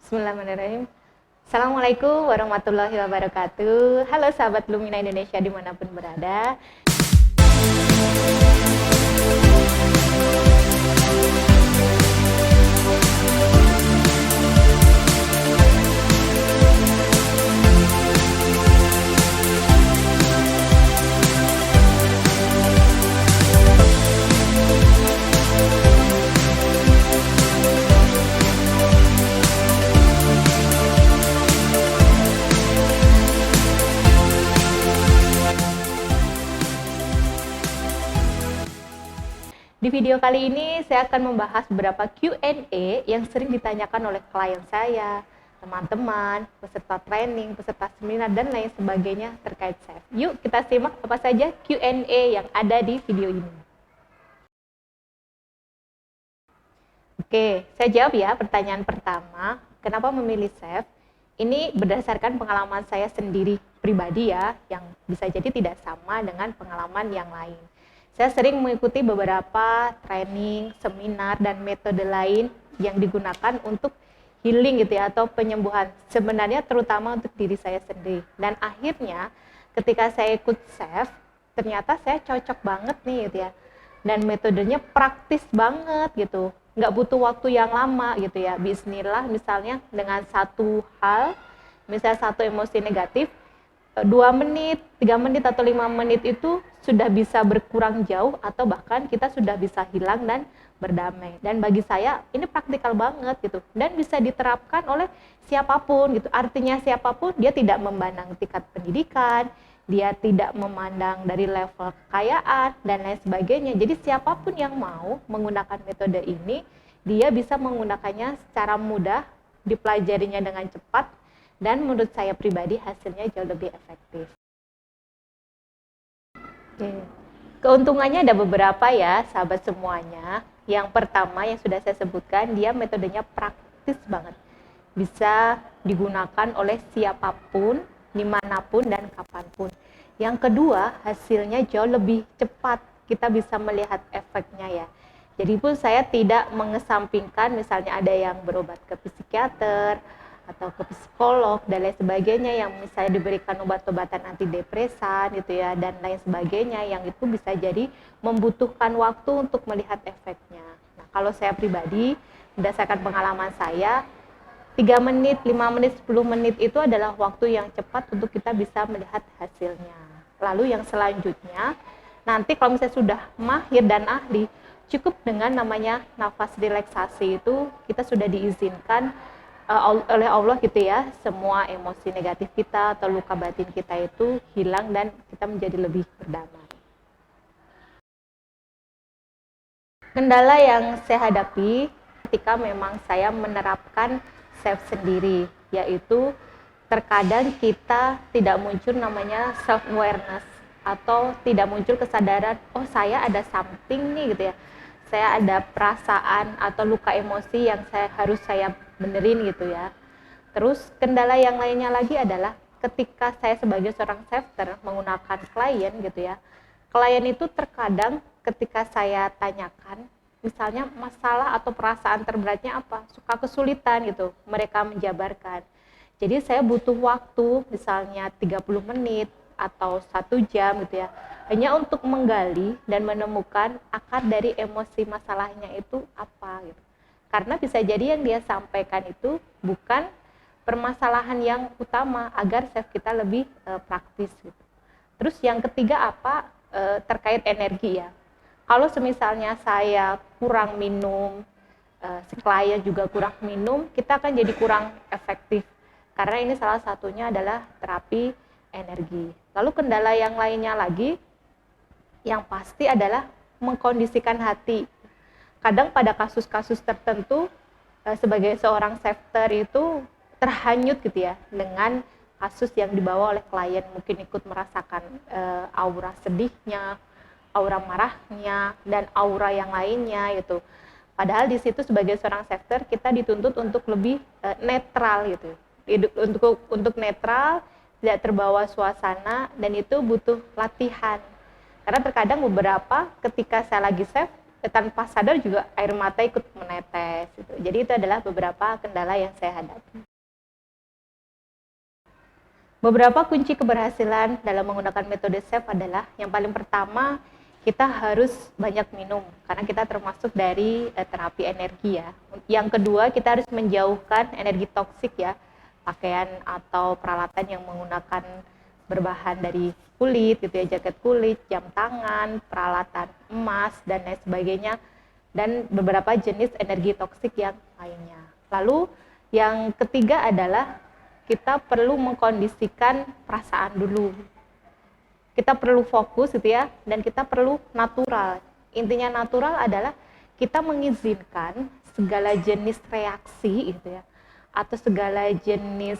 Bismillahirrahmanirrahim. Assalamualaikum warahmatullahi wabarakatuh. Halo sahabat Lumina Indonesia dimanapun berada. Di video kali ini saya akan membahas beberapa Q&A yang sering ditanyakan oleh klien saya, teman-teman, peserta training, peserta seminar, dan lain sebagainya terkait chef. Yuk kita simak apa saja Q&A yang ada di video ini. Oke, saya jawab ya pertanyaan pertama, kenapa memilih chef? Ini berdasarkan pengalaman saya sendiri pribadi ya, yang bisa jadi tidak sama dengan pengalaman yang lain. Saya sering mengikuti beberapa training, seminar, dan metode lain yang digunakan untuk healing gitu ya, atau penyembuhan. Sebenarnya terutama untuk diri saya sendiri. Dan akhirnya ketika saya ikut chef, ternyata saya cocok banget nih gitu ya. Dan metodenya praktis banget gitu. Nggak butuh waktu yang lama gitu ya. Bismillah misalnya dengan satu hal, misalnya satu emosi negatif, 2 menit, 3 menit, atau 5 menit itu sudah bisa berkurang jauh atau bahkan kita sudah bisa hilang dan berdamai. Dan bagi saya ini praktikal banget gitu dan bisa diterapkan oleh siapapun gitu. Artinya siapapun, dia tidak memandang tingkat pendidikan, dia tidak memandang dari level kekayaan dan lain sebagainya. Jadi siapapun yang mau menggunakan metode ini, dia bisa menggunakannya secara mudah, dipelajarinya dengan cepat, dan menurut saya pribadi hasilnya jauh lebih efektif. Oke. Keuntungannya ada beberapa ya sahabat semuanya. Yang pertama yang sudah saya sebutkan, dia metodenya praktis banget. Bisa digunakan oleh siapapun, dimanapun, dan kapanpun. Yang kedua, hasilnya jauh lebih cepat. Kita bisa melihat efeknya ya. Jadi pun saya tidak mengesampingkan misalnya ada yang berobat ke psikiater, atau ke psikolog dan lain sebagainya, yang misalnya diberikan obat-obatan antidepresan gitu ya dan lain sebagainya, yang itu bisa jadi membutuhkan waktu untuk melihat efeknya. Nah, kalau saya pribadi berdasarkan pengalaman saya, 3 menit, 5 menit, 10 menit itu adalah waktu yang cepat untuk kita bisa melihat hasilnya. Lalu yang selanjutnya, nanti kalau misalnya sudah mahir dan ahli, cukup dengan namanya nafas relaksasi, itu kita sudah diizinkan oleh Allah gitu ya, semua emosi negatif kita atau luka batin kita itu hilang dan kita menjadi lebih berdamai. Kendala yang saya hadapi ketika memang saya menerapkan self sendiri, yaitu terkadang kita tidak muncul namanya self awareness, atau tidak muncul kesadaran, oh saya ada something nih gitu ya, saya ada perasaan atau luka emosi yang harus saya benerin gitu ya. Terus kendala yang lainnya lagi adalah ketika saya sebagai seorang chefter menggunakan klien gitu ya, klien itu terkadang ketika saya tanyakan misalnya masalah atau perasaan terberatnya apa, suka kesulitan gitu mereka menjabarkan. Jadi saya butuh waktu misalnya 30 menit atau 1 jam gitu ya, hanya untuk menggali dan menemukan akar dari emosi masalahnya itu apa gitu. Karena bisa jadi yang dia sampaikan itu bukan permasalahan yang utama, agar chef kita lebih praktis gitu. Terus yang ketiga apa, terkait energi ya. Kalau semisalnya saya kurang minum, si klien juga kurang minum, kita akan jadi kurang efektif. Karena ini salah satunya adalah terapi energi. Lalu kendala yang lainnya lagi, yang pasti adalah mengkondisikan hati. Kadang pada kasus-kasus tertentu sebagai seorang chefter itu terhanyut gitu ya dengan kasus yang dibawa oleh klien, mungkin ikut merasakan aura sedihnya, aura marahnya, dan aura yang lainnya gitu. Padahal di situ sebagai seorang chefter kita dituntut untuk lebih netral gitu. Untuk netral, tidak terbawa suasana, dan itu butuh latihan. Karena terkadang beberapa ketika saya lagi chef, tanpa sadar juga air mata ikut menetes gitu. Jadi itu adalah beberapa kendala yang saya hadapi. Beberapa kunci keberhasilan dalam menggunakan metode SAFE adalah yang paling pertama, kita harus banyak minum karena kita termasuk dari terapi energi ya. Yang kedua, kita harus menjauhkan energi toksik ya, pakaian atau peralatan yang menggunakan berbahan dari kulit gitu ya, jaket kulit, jam tangan, peralatan emas dan lain sebagainya, dan beberapa jenis energi toksik yang lainnya. Lalu yang ketiga adalah kita perlu mengkondisikan perasaan dulu. Kita perlu fokus gitu ya, dan kita perlu natural. Intinya natural adalah kita mengizinkan segala jenis reaksi gitu ya, atau segala jenis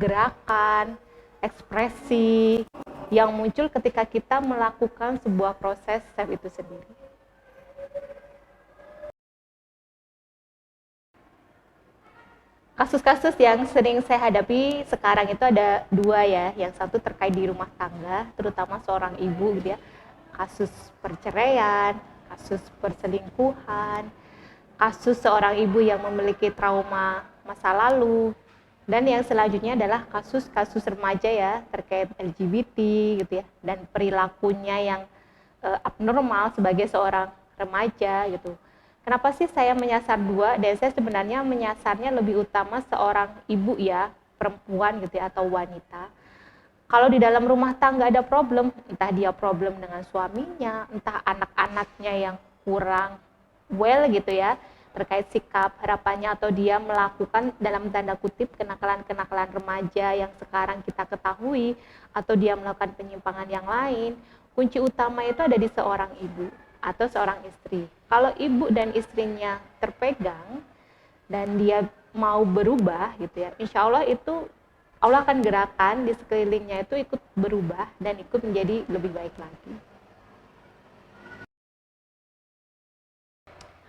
gerakan, ekspresi yang muncul ketika kita melakukan sebuah proses SAFE itu sendiri. Kasus-kasus yang sering saya hadapi sekarang itu ada dua ya. Yang satu terkait di rumah tangga, terutama seorang ibu gitu ya. Kasus perceraian, kasus perselingkuhan, kasus seorang ibu yang memiliki trauma masa lalu, dan yang selanjutnya adalah kasus-kasus remaja ya terkait LGBT gitu ya, dan perilakunya yang abnormal sebagai seorang remaja gitu. Kenapa sih saya menyasar dua? Dan saya sebenarnya menyasarnya lebih utama seorang ibu ya, perempuan gitu ya, atau wanita. Kalau di dalam rumah tangga ada problem, entah dia problem dengan suaminya, entah anak-anaknya yang kurang well gitu ya, terkait sikap harapannya, atau dia melakukan dalam tanda kutip kenakalan-kenakalan remaja yang sekarang kita ketahui, atau dia melakukan penyimpangan yang lain, kunci utama itu ada di seorang ibu atau seorang istri. Kalau ibu dan istrinya terpegang dan dia mau berubah gitu ya, insya Allah itu Allah akan gerakan di sekelilingnya itu ikut berubah dan ikut menjadi lebih baik lagi.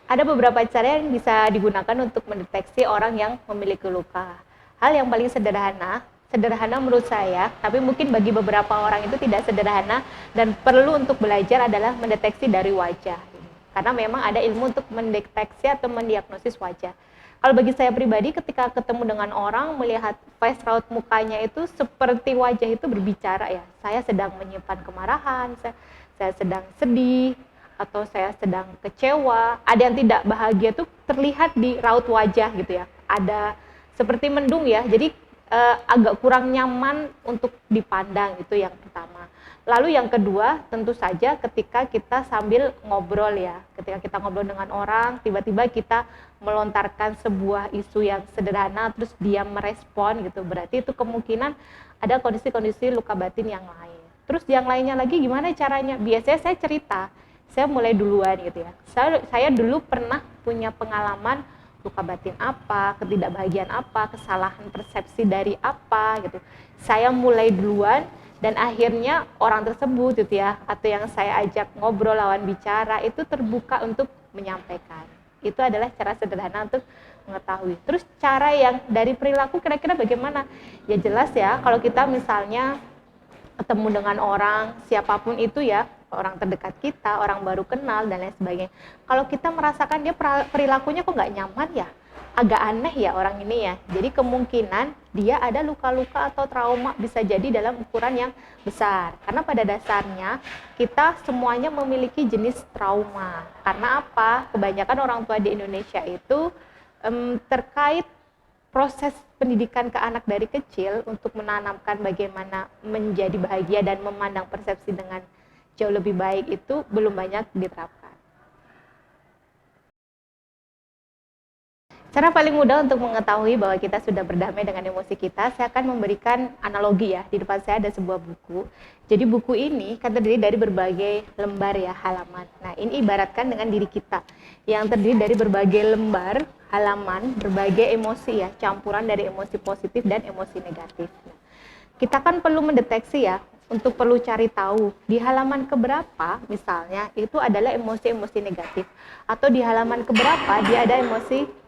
Ada beberapa cara yang bisa digunakan untuk mendeteksi orang yang memiliki luka. Hal yang paling sederhana menurut saya, tapi mungkin bagi beberapa orang itu tidak sederhana dan perlu untuk belajar adalah mendeteksi dari wajah. Karena memang ada ilmu untuk mendeteksi atau mendiagnosis wajah. Kalau bagi saya pribadi, ketika ketemu dengan orang, melihat face raut mukanya itu seperti wajah itu berbicara ya. Saya sedang menyimpan kemarahan, saya sedang sedih, atau saya sedang kecewa. Ada yang tidak bahagia tuh terlihat di raut wajah gitu ya. Ada seperti mendung ya, jadi agak kurang nyaman untuk dipandang, itu yang pertama. Lalu yang kedua, tentu saja ketika kita sambil ngobrol ya, ketika kita ngobrol dengan orang, tiba-tiba kita melontarkan sebuah isu yang sederhana, terus dia merespon gitu, berarti itu kemungkinan ada kondisi-kondisi luka batin yang lain. Terus yang lainnya lagi gimana caranya? Biasanya saya cerita, saya mulai duluan gitu ya. Saya dulu pernah punya pengalaman luka batin apa, ketidakbahagiaan apa, kesalahan persepsi dari apa gitu. Saya mulai duluan dan akhirnya orang tersebut gitu ya, atau yang saya ajak ngobrol lawan bicara itu terbuka untuk menyampaikan. Itu adalah cara sederhana untuk mengetahui. Terus cara yang dari perilaku kira-kira bagaimana? Ya jelas ya, kalau kita misalnya ketemu dengan orang siapapun itu ya, orang terdekat kita, orang baru kenal dan lain sebagainya. Kalau kita merasakan dia perilakunya kok nggak nyaman ya, agak aneh ya orang ini ya. Jadi kemungkinan dia ada luka-luka atau trauma, bisa jadi dalam ukuran yang besar. Karena pada dasarnya kita semuanya memiliki jenis trauma. Karena apa? Kebanyakan orang tua di Indonesia itu terkait proses pendidikan ke anak dari kecil untuk menanamkan bagaimana menjadi bahagia dan memandang persepsi dengan jauh lebih baik itu belum banyak diterapkan. Cara paling mudah untuk mengetahui bahwa kita sudah berdamai dengan emosi kita, saya akan memberikan analogi ya. Di depan saya ada sebuah buku. Jadi buku ini kan terdiri dari berbagai lembar ya, halaman. Nah, ini ibaratkan dengan diri kita yang terdiri dari berbagai lembar, halaman, berbagai emosi ya, campuran dari emosi positif dan emosi negatif. Nah, kita kan perlu mendeteksi ya, untuk perlu cari tahu di halaman keberapa misalnya itu adalah emosi-emosi negatif, atau di halaman keberapa dia ada emosi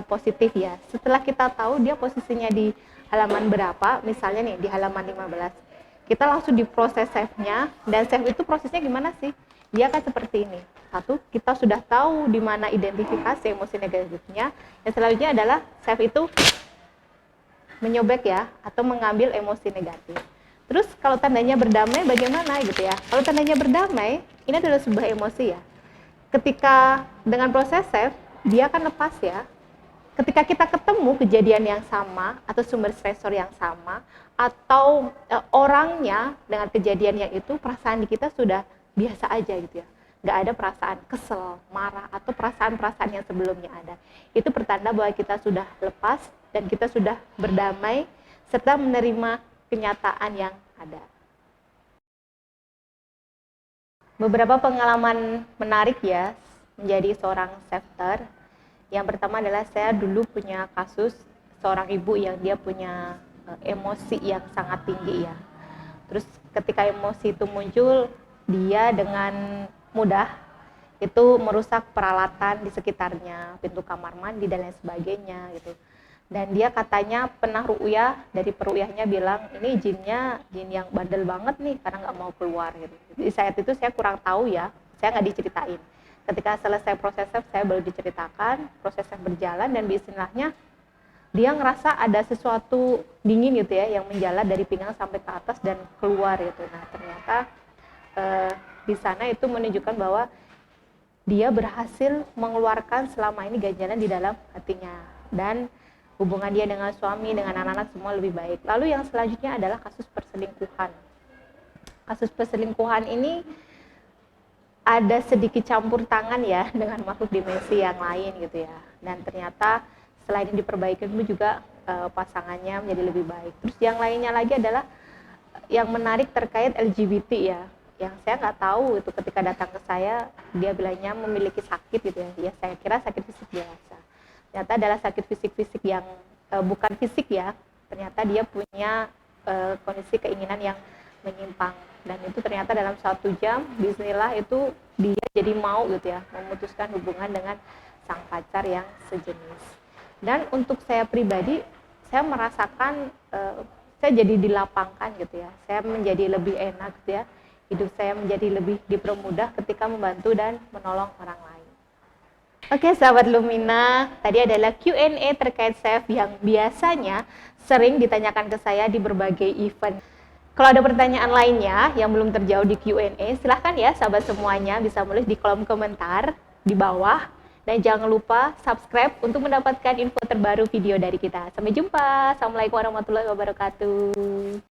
positif ya. Setelah kita tahu dia posisinya di halaman berapa, misalnya nih di halaman 15, kita langsung diproses save-nya. Dan save itu prosesnya gimana sih? Dia kan seperti ini. Satu, kita sudah tahu di mana identifikasi emosi negatifnya. Yang selanjutnya adalah self itu menyobek ya, atau mengambil emosi negatif. Terus kalau tandanya berdamai bagaimana gitu ya? Kalau tandanya berdamai, ini adalah sebuah emosi ya. Ketika dengan proses self, dia akan lepas ya. Ketika kita ketemu kejadian yang sama atau sumber stresor yang sama atau orangnya dengan kejadian yang itu, perasaan di kita sudah biasa aja gitu ya, nggak ada perasaan kesel, marah atau perasaan-perasaan yang sebelumnya ada. Itu pertanda bahwa kita sudah lepas dan kita sudah berdamai serta menerima kenyataan yang ada. Beberapa pengalaman menarik ya menjadi seorang safeter. Yang pertama adalah saya dulu punya kasus seorang ibu yang dia punya emosi yang sangat tinggi ya. Terus ketika emosi itu muncul, dia dengan mudah itu merusak peralatan di sekitarnya, pintu kamar mandi dan lain sebagainya gitu. Dan dia katanya pernah ru'yah, dari peruyahnya bilang ini jinnya jin yang bandel banget nih karena nggak mau keluar gitu. Di saat itu saya kurang tahu ya, saya nggak diceritain. Ketika selesai prosesnya saya baru diceritakan, prosesnya berjalan dan bismillahnya dia ngerasa ada sesuatu dingin gitu ya yang menjalar dari pinggang sampai ke atas dan keluar gitu. Nah ternyata di sana itu menunjukkan bahwa dia berhasil mengeluarkan selama ini ganjalan di dalam hatinya dan hubungan dia dengan suami, dengan anak-anak semua lebih baik. Lalu yang selanjutnya adalah kasus perselingkuhan. Kasus perselingkuhan ini ada sedikit campur tangan ya dengan makhluk dimensi yang lain gitu ya. Dan ternyata selain diperbaiki itu juga pasangannya menjadi lebih baik. Terus yang lainnya lagi adalah yang menarik terkait LGBT ya. Yang saya nggak tahu itu ketika datang ke saya dia bilangnya memiliki sakit gitu ya. Ya saya kira sakit fisik biasa. Ternyata adalah sakit fisik-fisik yang bukan fisik ya. Ternyata dia punya kondisi keinginan yang menyimpang dan itu ternyata dalam 1 jam bismillah itu dia jadi mau gitu ya memutuskan hubungan dengan sang pacar yang sejenis. Dan untuk saya pribadi saya merasakan saya jadi dilapangkan gitu ya, saya menjadi lebih enak gitu ya, hidup saya menjadi lebih dipermudah ketika membantu dan menolong orang lain. Oke sahabat Lumina, tadi adalah Q&A terkait self yang biasanya sering ditanyakan ke saya di berbagai event. Kalau ada pertanyaan lainnya yang belum terjawab di Q&A, silahkan ya sahabat semuanya bisa menulis di kolom komentar di bawah. Dan jangan lupa subscribe untuk mendapatkan info terbaru video dari kita. Sampai jumpa. Assalamualaikum warahmatullahi wabarakatuh.